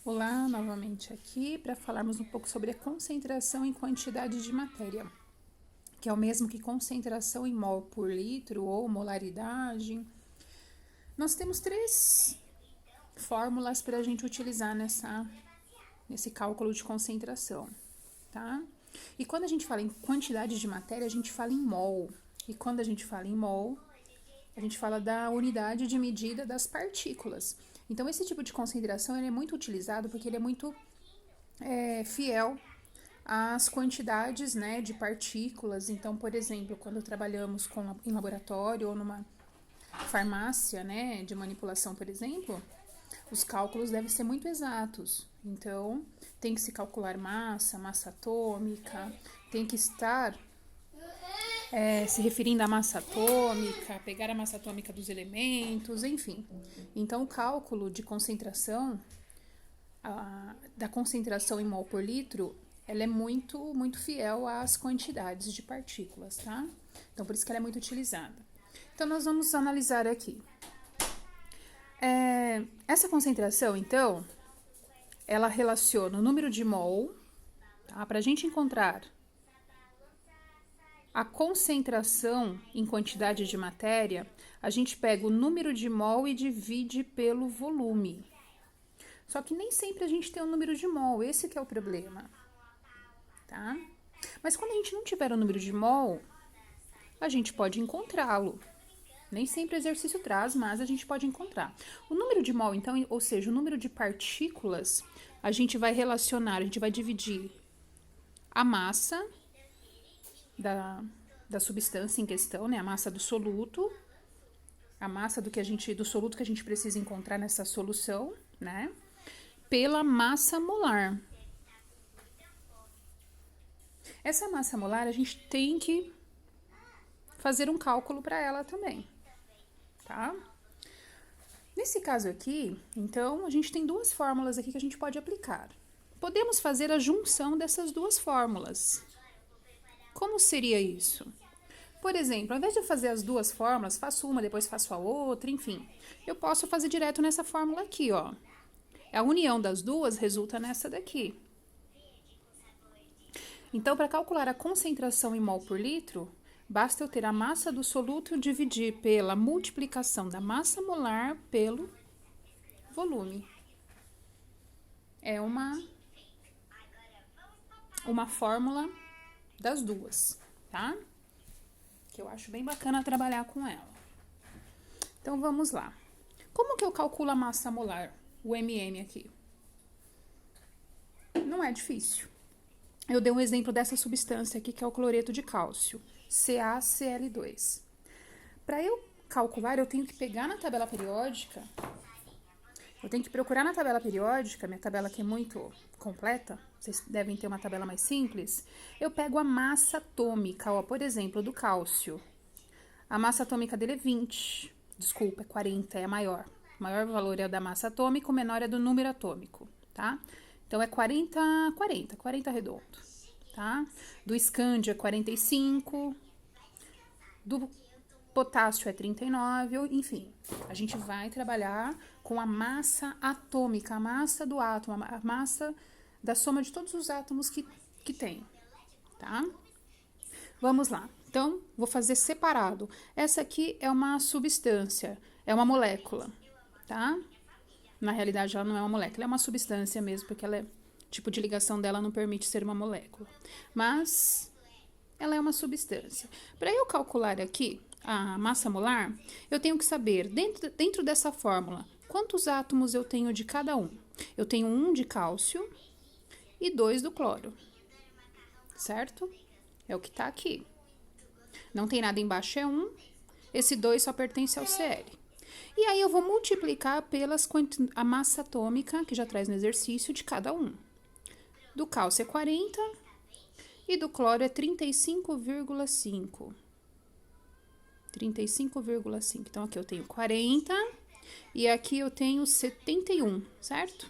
Olá, novamente aqui para falarmos um pouco sobre a concentração em quantidade de matéria, que é o mesmo que concentração em mol por litro ou molaridade. Nós temos três fórmulas para a gente utilizar nesse cálculo de concentração, tá? E quando a gente fala em quantidade de matéria, a gente fala em mol. E quando a gente fala em mol, a gente fala da unidade de medida das partículas. Então, esse tipo de concentração ele é muito utilizado porque ele é muito fiel às quantidades, né, de partículas. Então, por exemplo, quando trabalhamos em laboratório ou numa farmácia, né, de manipulação, por exemplo, os cálculos devem ser muito exatos. Então, tem que se calcular massa atômica, tem que estar se referindo à massa atômica, pegar a massa atômica dos elementos, enfim. Então, o cálculo de concentração, da concentração em mol por litro, ela é muito fiel às quantidades de partículas, tá? Então, por isso que ela é muito utilizada. Então, nós vamos analisar aqui. Essa concentração, então, ela relaciona o número de mol, tá? Para a gente encontrar a concentração em quantidade de matéria, a gente pega o número de mol e divide pelo volume. Só que nem sempre a gente tem o número de mol, esse que é o problema, tá? Mas quando a gente não tiver o número de mol, a gente pode encontrá-lo. Nem sempre o exercício traz, mas a gente pode encontrar. O número de mol, então, ou seja, o número de partículas, a gente vai relacionar, a gente vai dividir a massa da substância em questão, né? A massa do soluto, a massa do soluto que a gente precisa encontrar nessa solução, né? Pela massa molar. Essa massa molar, a gente tem que fazer um cálculo para ela também, tá? Nesse caso aqui, então, a gente tem duas fórmulas aqui que a gente pode aplicar. Podemos fazer a junção dessas duas fórmulas. Como seria isso? Por exemplo, ao invés de eu fazer as duas fórmulas, faço uma, depois faço a outra, enfim. Eu posso fazer direto nessa fórmula aqui, ó. A união das duas resulta nessa daqui. Então, para calcular a concentração em mol por litro, basta eu ter a massa do soluto e dividir pela multiplicação da massa molar pelo volume. É uma fórmula das duas, tá? Que eu acho bem bacana trabalhar com ela. Então, vamos lá. Como que eu calculo a massa molar, o MM aqui? Não é difícil. Eu dei um exemplo dessa substância aqui, que é o cloreto de cálcio, CaCl2. Para eu calcular, eu tenho que pegar na tabela periódica, eu tenho que procurar na tabela periódica, minha tabela aqui é muito completa, vocês devem ter uma tabela mais simples. Eu pego a massa atômica, ó, por exemplo, do cálcio. A massa atômica dele é 20, desculpa, é 40, é a maior. O maior valor é o da massa atômica, o menor é do número atômico, tá? Então, é 40 redondo, tá? Do escândio é 45, do potássio é 39, enfim. A gente vai trabalhar com a massa atômica, a massa do átomo, a massa da soma de todos os átomos que tem, tá? Vamos lá. Então, vou fazer separado. Essa aqui é uma substância, é uma molécula, tá? Na realidade, ela não é uma molécula, é uma substância mesmo, porque ela tipo de ligação dela não permite ser uma molécula. Mas ela é uma substância. Para eu calcular aqui a massa molar, eu tenho que saber, dentro dessa fórmula, quantos átomos eu tenho de cada um. Eu tenho 1 de cálcio e 2 do cloro, certo? É o que está aqui. Não tem nada embaixo, é 1. Esse 2 só pertence ao Cl. E aí, eu vou multiplicar a massa atômica, que já traz no exercício, de cada um. Do cálcio é 40 e do cloro é 35,5. 35,5. Então, aqui eu tenho 40 e aqui eu tenho 71, certo?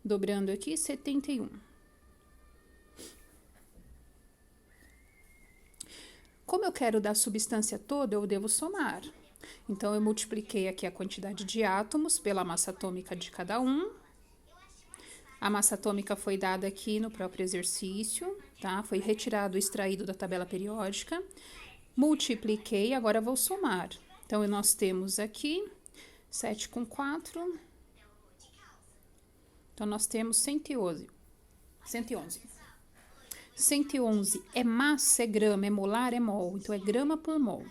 Dobrando aqui, 71. Como eu quero da substância toda, eu devo somar. Então, eu multipliquei aqui a quantidade de átomos pela massa atômica de cada um A massa atômica foi dada aqui no próprio exercício, tá? Foi retirado, extraído da tabela periódica. Multipliquei, agora vou somar. Então, nós temos aqui 7 com 4. Então, nós temos 111. 111. 111 é massa, é grama, é molar, é mol. Então, é grama por mol,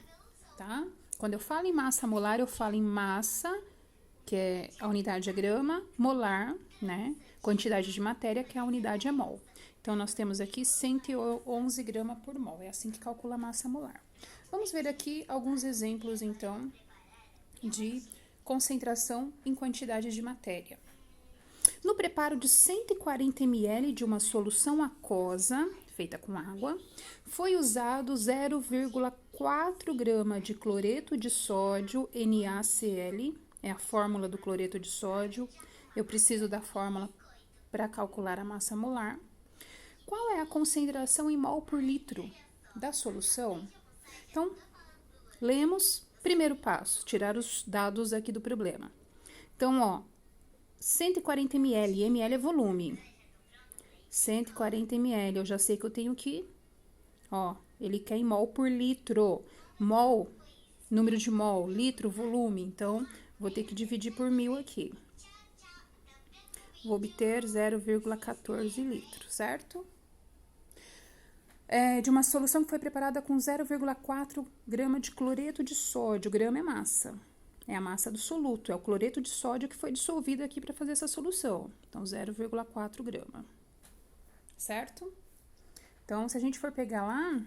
tá? Quando eu falo em massa molar, eu falo em massa, que é a unidade é grama, molar, né? Quantidade de matéria, que a unidade é mol. Então, nós temos aqui 111 gramas por mol. É assim que calcula a massa molar. Vamos ver aqui alguns exemplos, então, de concentração em quantidade de matéria. No preparo de 140 ml de uma solução aquosa, feita com água, foi usado 0,4 grama de cloreto de sódio NaCl, é a fórmula do cloreto de sódio. Eu preciso da fórmula para calcular a massa molar. Qual é a concentração em mol por litro da solução? Então, lemos, primeiro passo, tirar os dados aqui do problema. Então, ó, 140 ml, ml é volume. 140 ml, eu já sei que eu tenho que, ó, ele quer em mol por litro. Mol, número de mol, litro, volume. Então, vou ter que dividir por 1000 aqui. Vou obter 0,14 litros, certo? De uma solução que foi preparada com 0,4 grama de cloreto de sódio. Grama é massa. É a massa do soluto, é o cloreto de sódio que foi dissolvido aqui para fazer essa solução. Então, 0,4 grama. Certo? Então, se a gente for pegar lá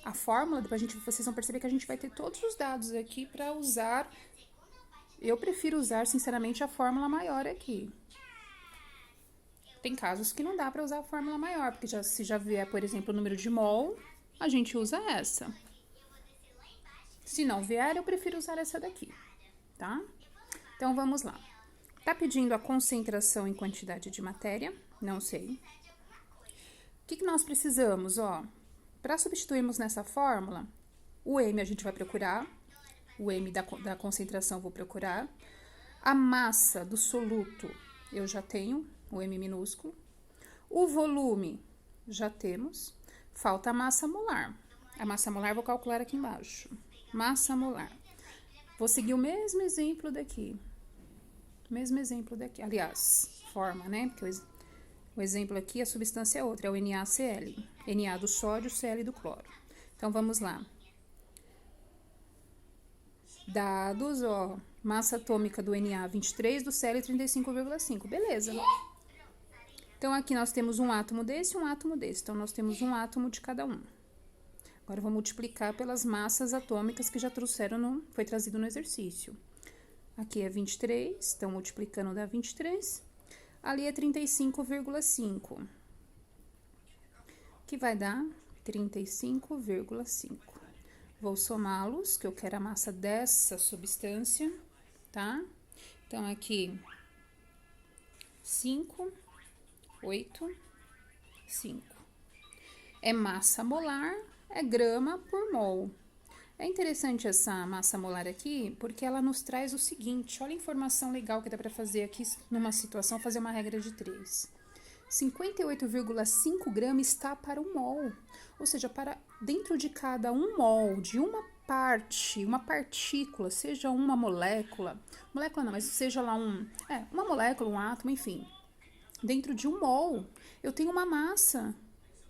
a fórmula, depois vocês vão perceber que a gente vai ter todos os dados aqui para usar. Eu prefiro usar, sinceramente, a fórmula maior aqui. Tem casos que não dá para usar a fórmula maior, porque se já vier, por exemplo, o número de mol, a gente usa essa. Se não vier, eu prefiro usar essa daqui, tá? Então, vamos lá. Tá pedindo a concentração em quantidade de matéria? Não sei. O que nós precisamos, ó? Para substituirmos nessa fórmula, o M a gente vai procurar, o M da concentração vou procurar. A massa do soluto eu já tenho, o M minúsculo. O volume já temos. Falta a massa molar. A massa molar vou calcular aqui embaixo. Massa molar. Vou seguir o mesmo exemplo daqui. Aliás, forma, né? Porque o exemplo aqui, a substância é outra, é o NaCl. Na do sódio, Cl do cloro. Então, vamos lá. Dados, ó. Massa atômica do Na, 23, do Cl, 35,5. Beleza. Então, aqui nós temos um átomo desse e um átomo desse. Então, nós temos um átomo de cada um. Agora, eu vou multiplicar pelas massas atômicas que já foi trazido no exercício. Aqui é 23, então, multiplicando dá 23. Ali é 35,5. Que vai dar 35,5. Vou somá-los, que eu quero a massa dessa substância, tá? Então, aqui, 5, 8, 5. É massa molar, é grama por mol. É interessante essa massa molar aqui, porque ela nos traz o seguinte, olha a informação legal que dá para fazer aqui numa situação, fazer uma regra de 3. 58,5 gramas está para um mol, ou seja, para dentro de cada um mol, de uma parte, uma partícula, seja uma molécula não, mas seja lá uma molécula, um átomo, enfim. Dentro de um mol, eu tenho uma massa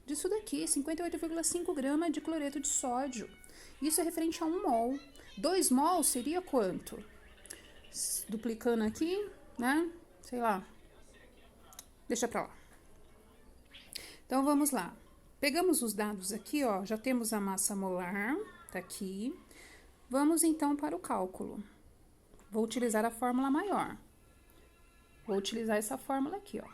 disso daqui, 58,5 gramas de cloreto de sódio. Isso é referente a 1 mol. 2 mol seria quanto? Duplicando aqui, né? Sei lá. Deixa pra lá. Então, vamos lá. Pegamos os dados aqui, ó. Já temos a massa molar, tá aqui. Vamos, então, para o cálculo. Vou utilizar a fórmula maior. Vou utilizar essa fórmula aqui, ó.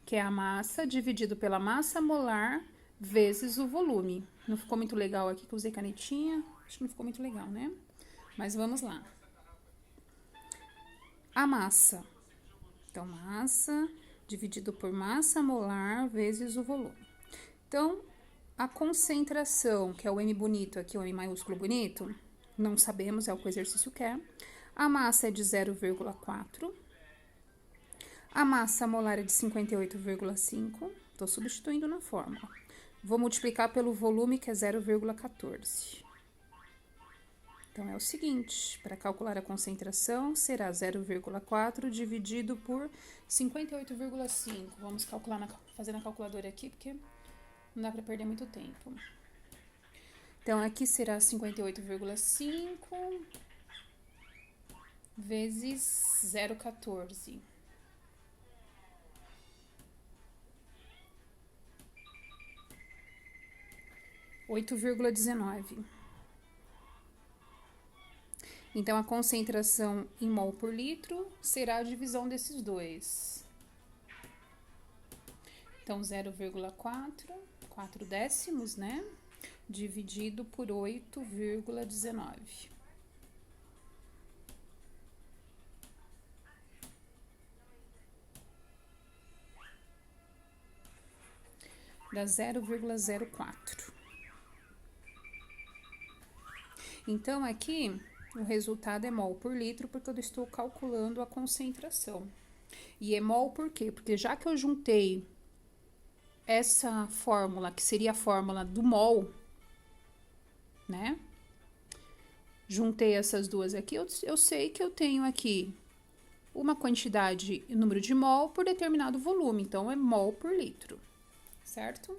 Que é a massa dividido pela massa molar vezes o volume. Não ficou muito legal aqui que eu usei canetinha. Acho que não ficou muito legal, né? Mas vamos lá. A massa. Então, massa dividido por massa molar vezes o volume. Então, a concentração, que é o M bonito aqui, o M maiúsculo bonito, não sabemos, é o que o exercício quer. A massa é de 0,4. A massa molar é de 58,5. Estou substituindo na fórmula. Vou multiplicar pelo volume, que é 0,14. Então, é o seguinte, para calcular a concentração, será 0,4 dividido por 58,5. Vamos calcular, fazer na calculadora aqui, porque não dá para perder muito tempo. Então, aqui será 58,5 vezes 0,14. 8,19. Então, a concentração em mol por litro será a divisão desses dois. Então, 0,4, 4 décimos, né? Dividido por 8,19. Dá 0,04. Então, aqui, o resultado é mol por litro, porque eu estou calculando a concentração. E é mol por quê? Porque já que eu juntei essa fórmula, que seria a fórmula do mol, né? Juntei essas duas aqui, eu sei que eu tenho aqui uma quantidade, número de mol por determinado volume. Então, é mol por litro, certo?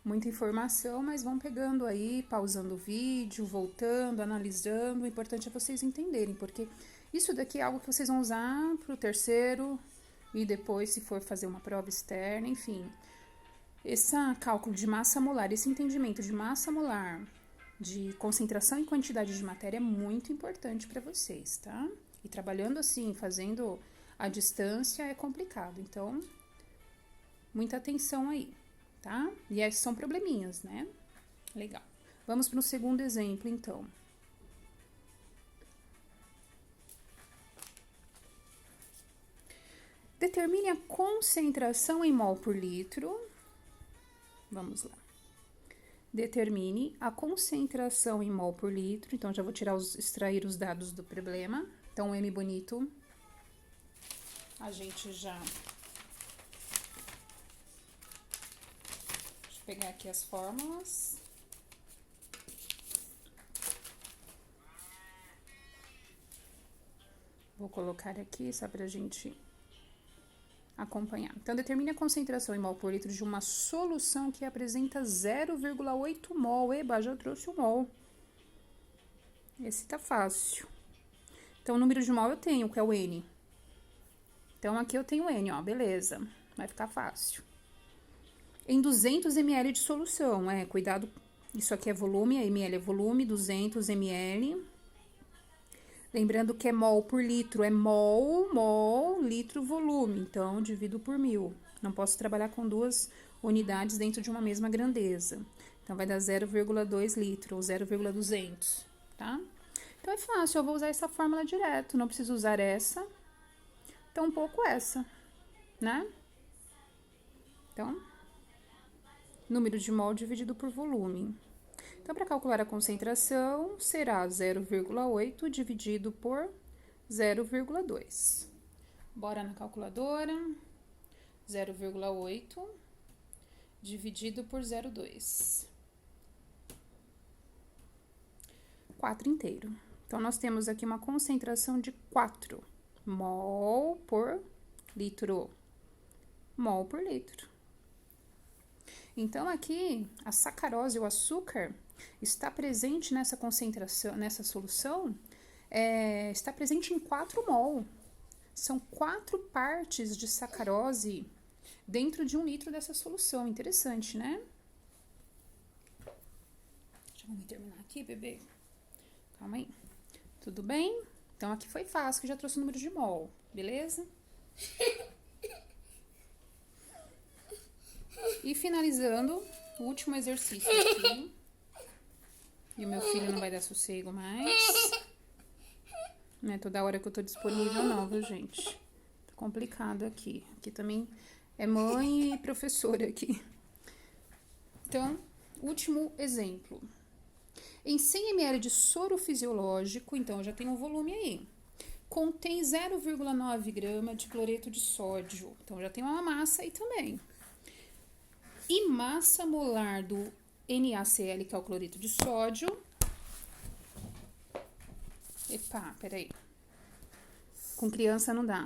Muita informação, mas vão pegando aí, pausando o vídeo, voltando, analisando. O importante é vocês entenderem, porque isso daqui é algo que vocês vão usar para o terceiro e depois, se for fazer uma prova externa, enfim. Esse cálculo de massa molar, esse entendimento de massa molar, de concentração e quantidade de matéria é muito importante para vocês, tá? E trabalhando assim, fazendo à distância é complicado, então, muita atenção aí. Tá? E esses são probleminhas, né? Legal. Vamos para o segundo exemplo, então. Determine a concentração em mol por litro. Vamos lá. Determine a concentração em mol por litro. Então, já vou extrair os dados do problema. Então, o M bonito, a gente já... pegar aqui as fórmulas. Vou colocar aqui só pra gente acompanhar. Então, determine a concentração em mol por litro de uma solução que apresenta 0,8 mol. Eba, já trouxe o mol. Esse tá fácil. Então, o número de mol eu tenho, que é o N. Então, aqui eu tenho N, ó, beleza. Vai ficar fácil. Em 200 ml de solução, cuidado, isso aqui é volume, a ml é volume, 200 ml. Lembrando que é mol por litro, é mol, litro, volume, então divido por 1000. Não posso trabalhar com duas unidades dentro de uma mesma grandeza. Então, vai dar 0,2 litro, ou 0,200, tá? Então, é fácil, eu vou usar essa fórmula direto, não preciso usar essa, tampouco essa, né? Então... número de mol dividido por volume. Então, para calcular a concentração, será 0,8 dividido por 0,2. Bora na calculadora. 0,8 dividido por 0,2. 4 inteiro. Então, nós temos aqui uma concentração de 4 mol por litro. Mol por litro. Então, aqui, a sacarose, o açúcar, está presente nessa concentração, nessa solução, está presente em 4 mol. São 4 partes de sacarose dentro de 1 litro dessa solução. Interessante, né? Deixa eu terminar aqui, bebê. Calma aí. Tudo bem? Então, aqui foi fácil, que já trouxe o número de mol, beleza? E finalizando, o último exercício aqui. E o meu filho não vai dar sossego mais. Não é toda hora que eu tô disponível não, viu, gente? Tá complicado aqui. Aqui também é mãe e professora aqui. Então, último exemplo. Em 100 ml de soro fisiológico, então eu já tenho um volume aí. contém 0,9 grama de cloreto de sódio. Então, já tem uma massa aí também. E massa molar do NaCl, que é o cloreto de sódio. Epa, peraí. Com criança não dá.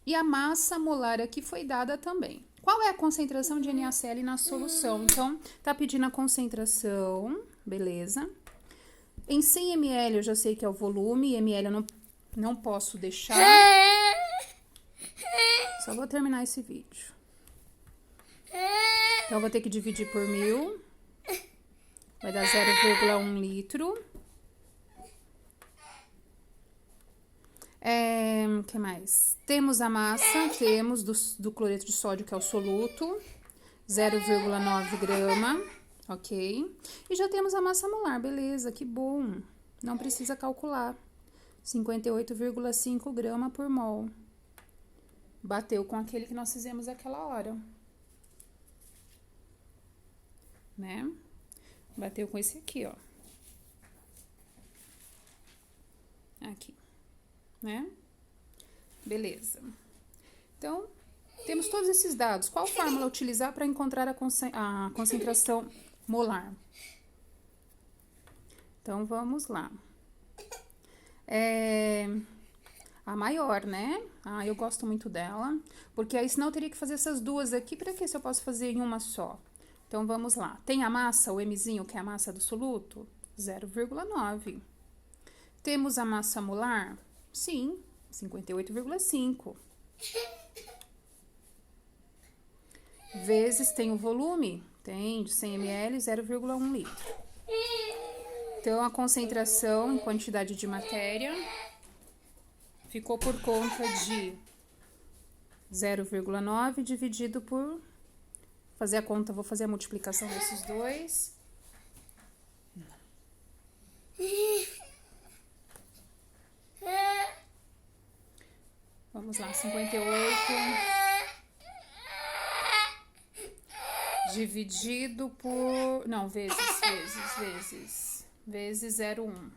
E a massa molar aqui foi dada também. Qual é a concentração de NaCl na solução? Então, tá pedindo a concentração, beleza. Em 100 ml eu já sei que é o volume, ml eu não posso deixar. Só vou terminar esse vídeo. Então, eu vou ter que dividir por 1000. Vai dar 0,1 litro. O que mais? Temos a massa, temos do cloreto de sódio, que é o soluto, 0,9 grama, ok? E já temos a massa molar, beleza, que bom. Não precisa calcular. 58,5 grama por mol. Bateu com aquele que nós fizemos aquela hora. Né? Bateu com esse aqui, ó. Aqui. Né? Beleza. Então, temos todos esses dados. Qual fórmula utilizar para encontrar a concentração molar? Então, vamos lá. A maior, né? Eu gosto muito dela. Porque aí, senão, eu teria que fazer essas duas aqui. Para que se eu posso fazer em uma só? Então, vamos lá. Tem a massa, o Mzinho, que é a massa do soluto? 0,9. Temos a massa molar? Sim, 58,5. Vezes tem o volume? Tem, de 100 ml, 0,1 litro. Então, a concentração em quantidade de matéria ficou por conta de 0,9 dividido por... Fazer a conta, vou fazer a multiplicação desses dois. Vamos lá, 58 dividido por... Não, vezes 0,1.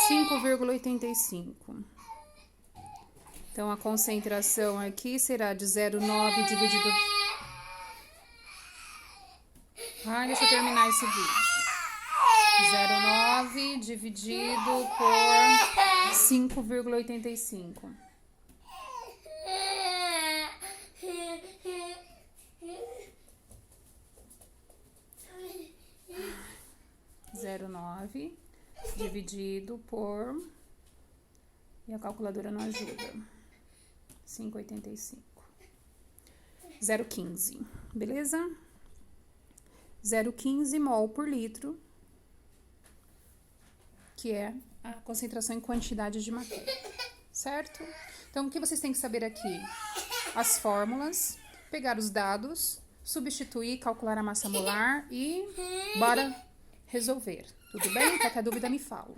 5,85. Então, a concentração aqui será de 0,9 dividido... deixa eu terminar esse vídeo. 0,9 dividido por 5,85. Zero nove dividido por... E a calculadora não ajuda. 5,85. 0,15, beleza? 0,15 mol por litro, que é a concentração em quantidade de matéria, certo? Então, o que vocês têm que saber aqui? As fórmulas, pegar os dados, substituir, calcular a massa molar e bora resolver. Tudo bem? Qualquer dúvida me fala.